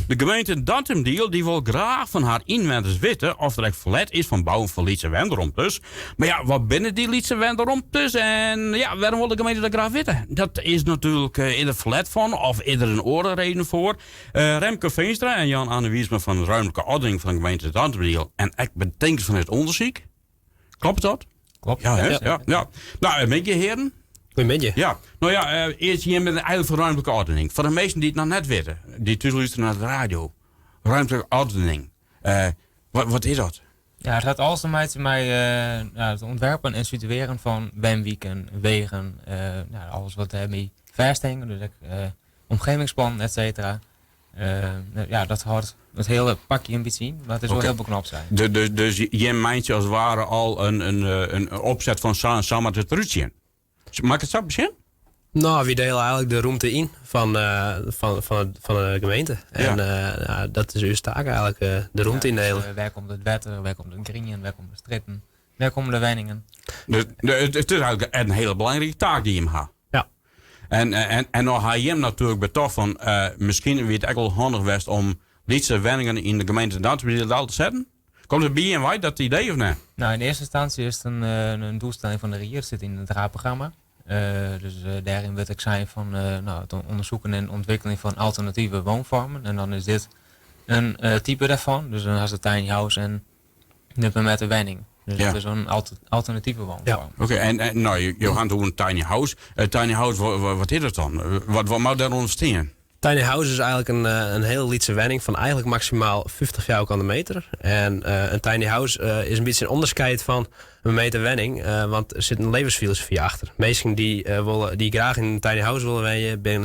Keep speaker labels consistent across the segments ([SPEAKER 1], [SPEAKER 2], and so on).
[SPEAKER 1] De gemeente Dantemdiel die wil graag van haar inwoners weten of er echt verlet is van bouwen van Lietse Wenderomptes. Maar ja, wat binnen die Lietse Wenderomptes en ja, waarom wil de gemeente dat graag weten? Dat is natuurlijk eerder verlet van of eerder een oorreden voor. Remke Veenstra en Jan-Anne Wiesma van de ruimtelijke ordening van de gemeente Dantemdiel en ik bedenk van het onderzoek. Klopt dat?
[SPEAKER 2] Klopt.
[SPEAKER 1] Ja, hè? Ja. Nou, een beetje heren.
[SPEAKER 3] Een beetje.
[SPEAKER 1] Ja, nou ja, eerst hier met een eigen ruimtelijke ordening. Voor de meesten die het nog net weten, die tussen luisteren naar de radio. Ruimtelijke ordening. Wat is dat?
[SPEAKER 2] Ja, het gaat alles met het ontwerpen en situeren van woonwijken, wegen, alles wat daarmee vasthangen. Dus omgevingsplan, et cetera. Dat houdt het hele pakje een beetje in, maar het is wel heel beknopt zijn.
[SPEAKER 1] Dus je meint je als het ware al een opzet van samen te trutje. Mag ik het zo beginnen?
[SPEAKER 3] Nou, we delen eigenlijk de ruimte in van de gemeente. En dat is uw taak eigenlijk, de ruimte indelen.
[SPEAKER 2] Dus, waar komt het water, waar komt het grien, waar komt de stritten, waar komen de woningen.
[SPEAKER 1] Dus, het is eigenlijk een hele belangrijke taak die je hem hebt.
[SPEAKER 3] Ja.
[SPEAKER 1] En nou ga je hem natuurlijk betocht van, misschien weer het echt wel handig geweest om Lietse woningen in de gemeente Dantemdiel te zetten. Komt het bij je en wij dat idee of niet?
[SPEAKER 2] Nou, in eerste instantie is het een doelstelling van de RIER. Het zit in het raadprogramma. Daarin wil ik zijn van het onderzoeken en ontwikkeling van alternatieve woonvormen. En dan is dit een type daarvan. Dus dan has het tiny house en de met de woning. Dus dat is een alternatieve woonvorm.
[SPEAKER 3] Ja.
[SPEAKER 1] Oké, en nou, je gaat doen een tiny house. Tiny house, wat is dat dan? Wat moet daaronder staan?
[SPEAKER 3] Tiny house is eigenlijk een hele Lietse woning van eigenlijk maximaal 50 vierkante meter. En een tiny house is een beetje een onderscheid van een meter woning. Want er zit een levensfilosofie achter. Mensen die graag in een tiny house willen wonen, ben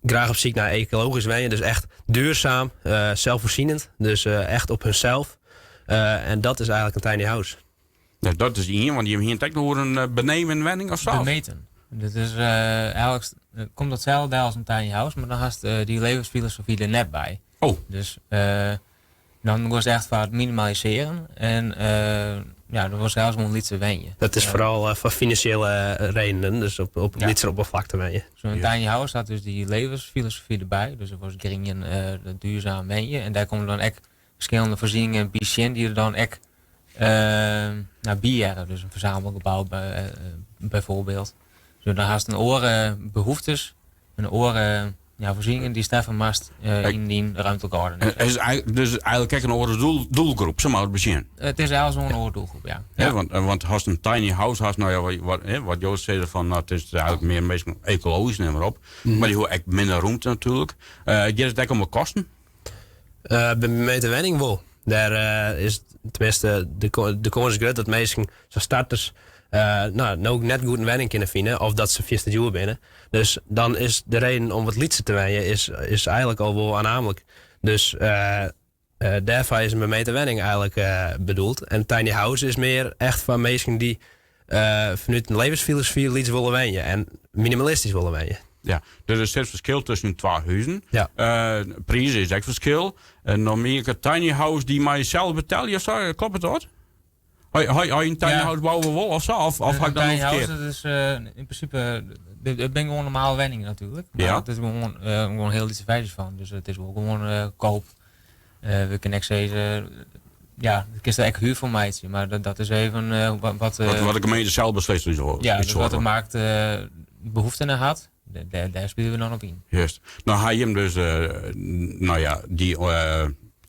[SPEAKER 3] graag op zoek naar ecologisch wonen. Dus echt duurzaam, zelfvoorzienend. Dus echt op hunzelf. En dat is eigenlijk een tiny house.
[SPEAKER 1] Ja, dat is hier, want je hebt hier een nog een benemen woning of zo.
[SPEAKER 2] Bemeten. Dit is eigenlijk komt hetzelfde als een tiny house, maar dan hast die levensfilosofie er net bij.
[SPEAKER 1] Oh.
[SPEAKER 2] Dus dan was het echt voor het minimaliseren en dan was zelfs een Lietse wonen.
[SPEAKER 3] Dat is vooral voor financiële redenen, dus op Lietse oppervlakte wonen.
[SPEAKER 2] Zo'n tiny house had dus die levensfilosofie erbij, dus er was green duurzaam wonen en daar komen dan echt verschillende voorzieningen bij die er dan echt bieren, dus een verzamelgebouw bijvoorbeeld. Dus dan haast een oren behoeftes, een oren voorzieningen die Stefan Mast in die ruimtelijke ordening.
[SPEAKER 1] Dus eigenlijk kijk een oren doelgroep, zo maar het begin.
[SPEAKER 2] Het is eigenlijk zo'n oordoelgroep, ja.
[SPEAKER 1] Ja, want als een tiny house had, nou ja, wat Joost zei van, het is eigenlijk meer meestal ecologisch neem maar op. Maar die hoort echt minder ruimte natuurlijk. Gaat het ook om de kosten?
[SPEAKER 3] Bij meter woning wel. Daar is tenminste de kans groot dat mensen zo starters ook net goed een woning kunnen vinden of dat ze via de duur binnen. Dus dan is de reden om wat Lietse te wonen is eigenlijk al wel aannemelijk. Dus daarvoor is een meter woning eigenlijk bedoeld. En tiny house is meer echt van mensen die vanuit een levensfilosofie Lietse willen wonen en minimalistisch willen wonen.
[SPEAKER 1] Ja, dus er zit verschil tussen twee huizen.
[SPEAKER 3] Ja.
[SPEAKER 1] Prijs is echt verschil. En dan meer een tiny house die mij zelf betaalt. Ja, zo, klopt het hoor? Ga je een tiny house bouwen wel of zo? Of ga ik dan nog verkeerd?
[SPEAKER 2] Tiny house, dat is in principe, het ben gewoon normale woningen natuurlijk. Maar
[SPEAKER 1] Ja.
[SPEAKER 2] het is gewoon heel iets versies van. Dus het is wel gewoon koop. We kunnen echt zeggen, het is echt huur voor meidje. Maar dat is even wat
[SPEAKER 1] de gemeente zelf beslist.
[SPEAKER 2] Dus wat de markt behoefte naar had. Daar spelen we dan op in.
[SPEAKER 1] Juist. Nou, ga je hem dus die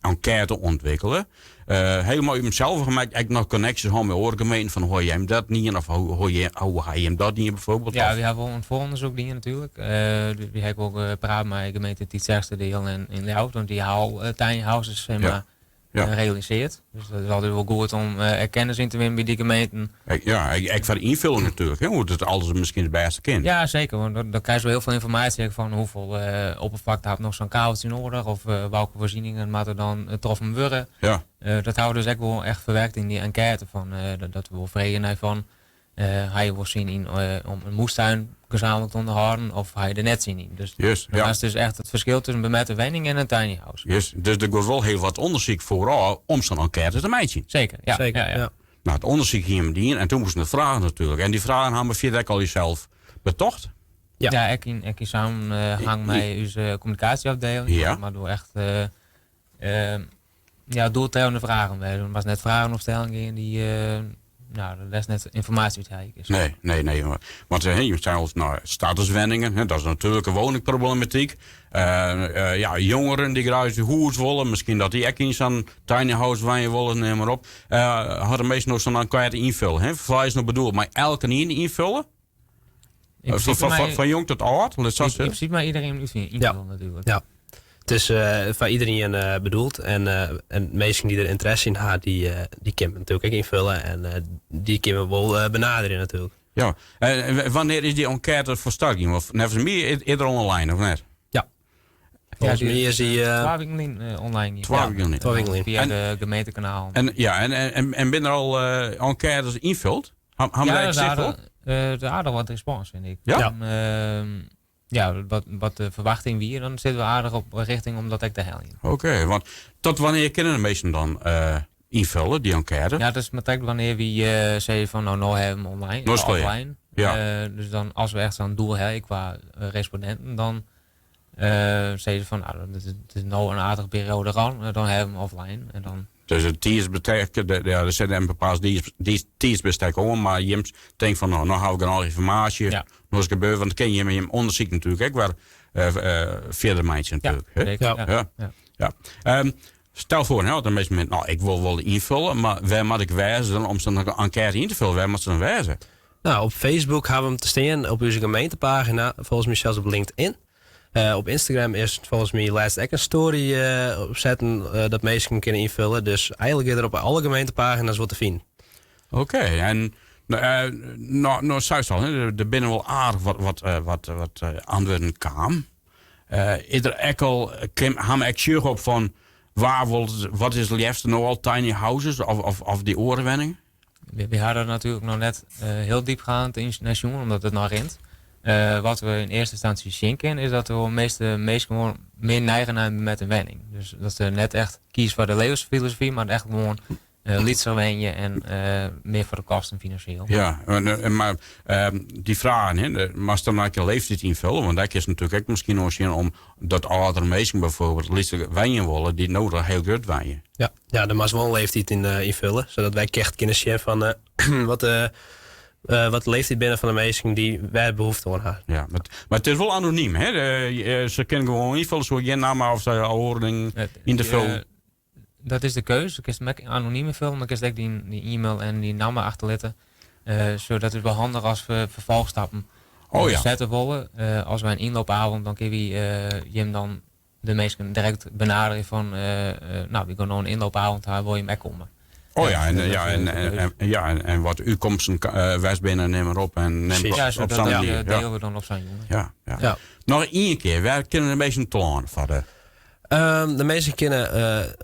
[SPEAKER 1] enquête ontwikkelen. Helemaal hem zelf gemaakt. Ik nog connecties met oorgemeenten van hoor je hem dat niet of hoe ga je hem dat niet bijvoorbeeld?
[SPEAKER 2] Ja, we hebben wel een vooronderzoek dingen natuurlijk. We hebben ook praat met de gemeente het zesde deel in Leeuwarden, want die tiny houses realiseert. Dus dat is altijd wel goed om kennis in te winnen bij die gemeenten.
[SPEAKER 1] Ik van de invulling natuurlijk, hoe het alles misschien het beste kent.
[SPEAKER 2] Ja, zeker, want dan krijg je wel heel veel informatie van hoeveel oppervlakte had nog zo'n kabeltje nodig of welke voorzieningen moet er dan getroffen worden.
[SPEAKER 1] Ja.
[SPEAKER 2] Dat houden we dus echt wel echt verwerkt in die enquête van dat we wel vreden zijn van ga je wel zien in om een moestuin gezamenlijk te onderhouden of ga je er net zien in. Dus dat is dus echt het verschil tussen een bemette woning en een tiny house.
[SPEAKER 1] Yes. Dus er wordt wel heel wat onderzoek vooral om zo'n enquête te maken.
[SPEAKER 2] Zeker, ja.
[SPEAKER 3] Ja.
[SPEAKER 1] Nou, het onderzoek hier en toen moesten we vragen natuurlijk. En die vragen hebben we via al jezelf betocht.
[SPEAKER 3] Ja.
[SPEAKER 2] Ja, ik in samen hang met onze communicatieafdeling.
[SPEAKER 1] Ja.
[SPEAKER 2] Maar door echt doeltreffende vragen. Er was net vragen of stellingen die dat is net informatie uit is.
[SPEAKER 1] Nee. Want je zei al, statuswendingen, dat is natuurlijk een woningproblematiek. Jongeren die graag de huis willen, misschien dat die ook in zo'n tiny house waar je willen, neem maar op. Hadden meestal nog zo'n enquête invullen. Hè? Voor is nog bedoeld, maar elke niet invullen? Van jong tot oud?
[SPEAKER 2] In principe maar iedereen invullen natuurlijk.
[SPEAKER 3] Ja. Het is voor iedereen bedoeld. En mensen die er interesse in hebben, die kunnen natuurlijk ook invullen. En die kunnen we wel benaderen natuurlijk.
[SPEAKER 1] Ja. Wanneer is die enquête voor start? Of never meer eerder online of net?
[SPEAKER 3] Ja. Volgens mij is die...
[SPEAKER 2] 12 weken online.
[SPEAKER 1] 12 weken.
[SPEAKER 2] Via de gemeentekanaal.
[SPEAKER 1] En binnen er al enquêtes invult?
[SPEAKER 2] Er aardig wat respons, vind ik.
[SPEAKER 1] Ja?
[SPEAKER 2] Wat de verwachting wie, dan zitten we aardig op richting om dat ook te halen.
[SPEAKER 1] Oké, want tot wanneer kunnen de meesten dan invullen, die enquête?
[SPEAKER 2] Ja, dat is meteen wanneer we zeggen van nou hebben we hem online, offline.
[SPEAKER 1] Ja.
[SPEAKER 2] Dus dan als we echt zo'n doel hebben qua respondenten, dan zeggen van het is nou een aardige periode aan, dan hebben we hem offline. En dan...
[SPEAKER 1] Dus het tijdsbestek, er zit een bepaald tijdsbestek om, maar je denkt van nou hou ik er al informatie, nog eens gebeuren, want dan ken je hem onderzoek natuurlijk ook waar verder meidje natuurlijk. Ja. Stel voor, op een moment, ik wil wel invullen, maar waar moet ik wijzen dan om zo'n enquête in te vullen? Waar moet ze dan wijzen?
[SPEAKER 3] Nou, op Facebook hebben we hem te staan, op onze gemeentepagina, volgens mij zelfs op LinkedIn. Op Instagram is volgens mij laatst ook een story opzetten dat mensen kunnen invullen. Dus eigenlijk is er op alle gemeentepagina's wat te vinden. Oké,
[SPEAKER 1] en nou zei al, er binnen wel aardig wat antwoorden kwam. Is er ook al, gaan we echt op van wat is het liefste nou al tiny houses of die orenwenning?
[SPEAKER 2] We hadden natuurlijk nog net heel diepgaand internationaal, omdat het nog rent. Wat we in eerste instantie zien kennen, is dat de meeste mensen gewoon meer neigen met een wenning. Dus dat ze net echt kiezen voor de levensfilosofie, maar echt gewoon lietser wenjen en meer voor de kosten financieel.
[SPEAKER 1] Ja, maar die vragen, maar dan een keer leeftijd invullen, want dat is natuurlijk ook misschien nog zien om dat oudere mensen bijvoorbeeld lietser wenjen willen, die nodig heel goed wenjen.
[SPEAKER 3] Ja, daar moet wel een leeftijd in invullen, zodat wij echt kunnen zien van wat de leeftijd binnen van de mensen die wij behoefte aan hebben.
[SPEAKER 1] Ja, maar het is wel anoniem, hè? Ze kunnen gewoon invullen, zo je naam of ze horen in de film.
[SPEAKER 2] Dat is de keuze. Ik kan het anoniem invullen, maar ik kan die e-mail en die naam achterlaten. Zodat het wel handig als we vervolgstappen zetten willen. Als wij een inloopavond, dan kunnen we hem dan de mensen direct benaderen van we gaan nou een inloopavond, daar wil je mee komen. En wat u komt zijn
[SPEAKER 1] wijs binnen, neem maar op en neem op zo'n manier.
[SPEAKER 2] Delen we dan op zo'n jongen.
[SPEAKER 1] Ja. Nog één keer, wij kunnen een beetje een plan vatten.
[SPEAKER 3] De mensen kunnen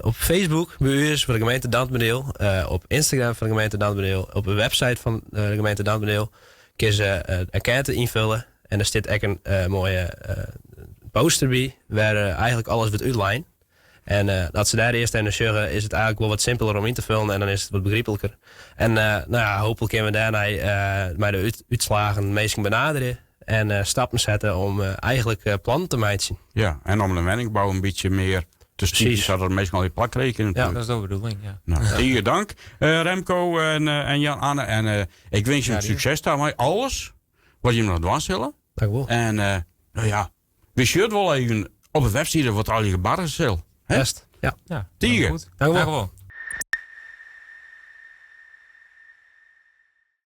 [SPEAKER 3] op Facebook bij u is voor de gemeente Dantbedeel, op Instagram van de gemeente Dantbedeel, op de website van de gemeente Dantbedeel kunnen ze een enquête invullen en er zit ook een mooie poster bij waar eigenlijk alles wordt online. En dat ze daar eerst aan zeggen, is het eigenlijk wel wat simpeler om in te vullen en dan is het wat begrijpelijker. En hopelijk kunnen we daarna met de uitslagen mensen benaderen en stappen zetten om eigenlijk plannen te maken.
[SPEAKER 1] Ja, en om de wenningbouw een beetje meer te sturen, zodat er meestal die plak rekenen.
[SPEAKER 2] Ja, dat is de bedoeling, ja.
[SPEAKER 1] Nou, hartelijk dank Remco en Jan-Anne. En ik wens je succes daarmee. Alles wat je nog dwars willen.
[SPEAKER 3] Dank wel.
[SPEAKER 1] En we zullen wel even op de website wat al je gebaren zal.
[SPEAKER 3] Best. Ja.
[SPEAKER 2] Tiger.
[SPEAKER 3] Dank wel.